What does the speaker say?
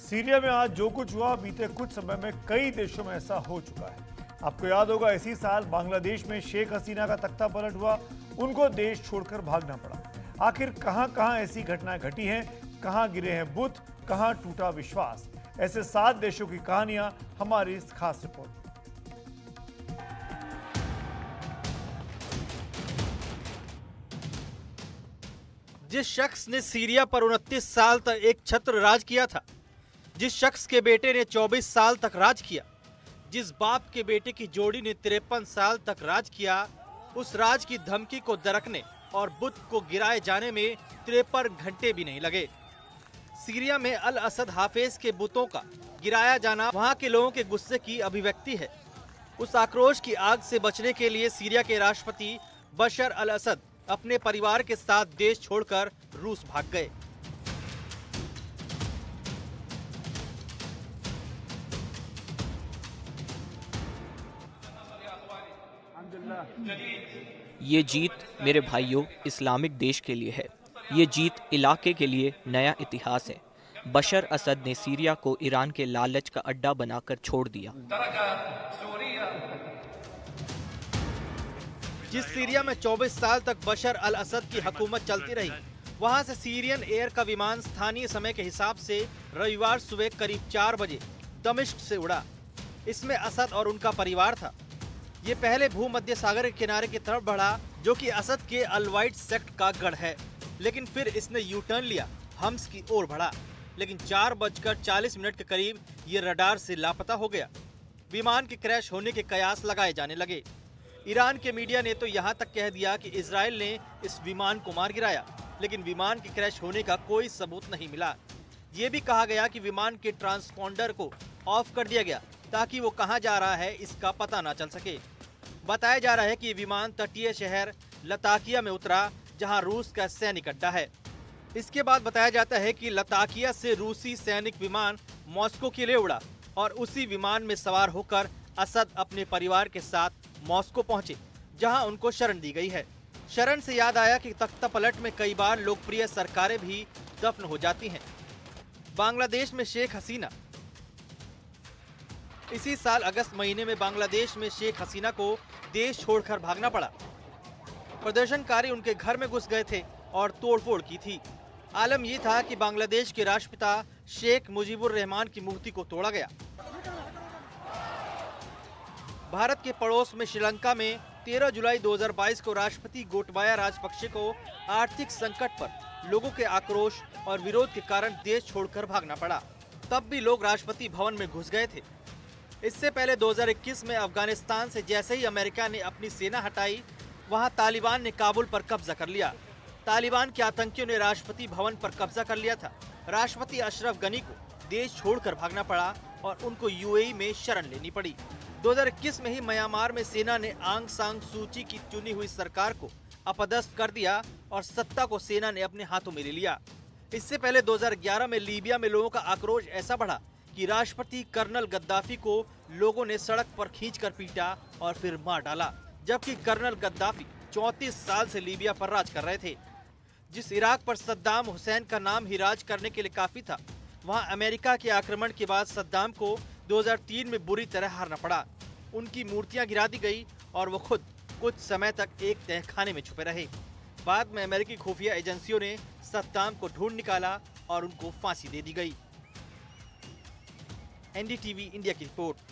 Syria में आज जो कुछ हुआ बीते कुछ समय में कई देशों में ऐसा हो चुका है। आपको याद होगा इसी साल बांग्लादेश में शेख हसीना का तख्ता पलट हुआ, उनको देश छोड़कर भागना पड़ा। आखिर कहां कहां ऐसी घटनाएं घटी हैं, कहां गिरे हैं बुत, कहां टूटा विश्वास, ऐसे 7 देशों की कहानियां हमारी इस खास रिपोर्ट में। जिस शख्स ने सीरिया पर 29 साल तक एक छत्र राज किया था, जिस शख्स के बेटे ने 24 साल तक राज किया, जिस बाप के बेटे की जोड़ी ने 53 साल तक राज किया, उस राज की धमकी को दरकने और बुत को गिराए जाने में 53 घंटे भी नहीं लगे। सीरिया में अल असद हाफिज के बुतों का गिराया जाना वहां के लोगों के गुस्से की अभिव्यक्ति है। उस आक्रोश की आग से बचने के लिए सीरिया के राष्ट्रपति बशर अल असद अपने परिवार के साथ देश छोड़कर रूस भाग गए। ये जीत मेरे भाइयों इस्लामिक देश के लिए है। ये जीत इलाके के लिए नया इतिहास है। बशर असद ने सीरिया को ईरान के लालच का अड्डा बनाकर छोड़ दिया। जिस सीरिया में 24 साल तक बशर अल असद की हुकूमत चलती रही, वहां से सीरियन एयर का विमान स्थानीय समय के हिसाब से रविवार सुबह करीब 4 बजे दमिश्क से उड़ा। इसमें असद और उनका परिवार था। ये पहले भूमध्य सागर के किनारे की तरफ बढ़ा, जो कि असद के अलवाइट सेक्ट का गढ़ है, लेकिन फिर इसने यू टर्न लिया, हम्स की ओर बढ़ा, लेकिन 4:40 के करीब ये रडार से लापता हो गया। विमान के क्रैश होने के कयास लगाए जाने लगे। ईरान के मीडिया ने तो यहाँ तक कह दिया कि इजराइल ने इस विमान को मार गिराया, लेकिन विमान के क्रैश होने का कोई सबूत नहीं मिला। ये भी कहा गया कि विमान के ट्रांसपोंडर को ऑफ कर दिया गया ताकि वो कहाँ जा रहा है इसका पता ना चल सके। बताया जा रहा है कि विमान तटीय शहर लताकिया में उतरा, जहाँ रूस का सैनिक अड्डा है। इसके बाद बताया जाता है कि लताकिया से रूसी सैनिक विमान मॉस्को के लिए उड़ा और उसी विमान में सवार होकर असद अपने परिवार के साथ मॉस्को पहुंचे, जहां उनको शरण दी गई है। शरण से याद आया कि तख्ता पलट में कई बार लोकप्रिय सरकारें भी दफन हो जाती हैं। बांग्लादेश में शेख हसीना। इसी साल अगस्त महीने में बांग्लादेश में शेख हसीना को देश छोड़कर भागना पड़ा। प्रदर्शनकारी उनके घर में घुस गए थे और तोड़फोड़ की थी। आलम यह था कि बांग्लादेश के राष्ट्रपिता शेख मुजीबुर रहमान की मूर्ति को तोड़ा गया। भारत के पड़ोस में श्रीलंका में 13 जुलाई 2022 को राष्ट्रपति गोटबाया राजपक्षे को आर्थिक संकट पर लोगों के आक्रोश और विरोध के कारण देश छोड़कर भागना पड़ा। तब भी लोग राष्ट्रपति भवन में घुस गए थे। इससे पहले 2021 में अफगानिस्तान से जैसे ही अमेरिका ने अपनी सेना हटाई, वहां तालिबान ने काबुल पर कब्जा कर लिया। तालिबान के आतंकियों ने राष्ट्रपति भवन पर कब्जा कर लिया था। राष्ट्रपति अशरफ गनी को देश छोड़कर भागना पड़ा और उनको यूएई में शरण लेनी पड़ी। 2021 में ही म्यांमार में सेना ने आंग सांग सूची की चुनी हुई सरकार को अपदस्थ कर दिया और सत्ता को सेना ने अपने हाथों में ले लिया। इससे पहले 2011 में लीबिया में लोगों का आक्रोश ऐसा बढ़ा कि राष्ट्रपति कर्नल गद्दाफी को लोगों ने सड़क पर खींचकर पीटा और फिर मार डाला, जबकि कर्नल गद्दाफी 34 साल से लीबिया पर राज कर रहे थे। जिस इराक पर सद्दाम हुसैन का नाम ही राज करने के लिए काफी था, वहां अमेरिका के आक्रमण के बाद सद्दाम को 2003 में बुरी तरह हारना पड़ा। उनकी मूर्तियां गिरा दी गई और वो खुद कुछ समय तक एक तहखाने में छुपे रहे। बाद में अमेरिकी खुफिया एजेंसियों ने सद्दाम को ढूंढ निकाला और उनको फांसी दे दी गई। एनडीटीवी इंडिया की रिपोर्ट।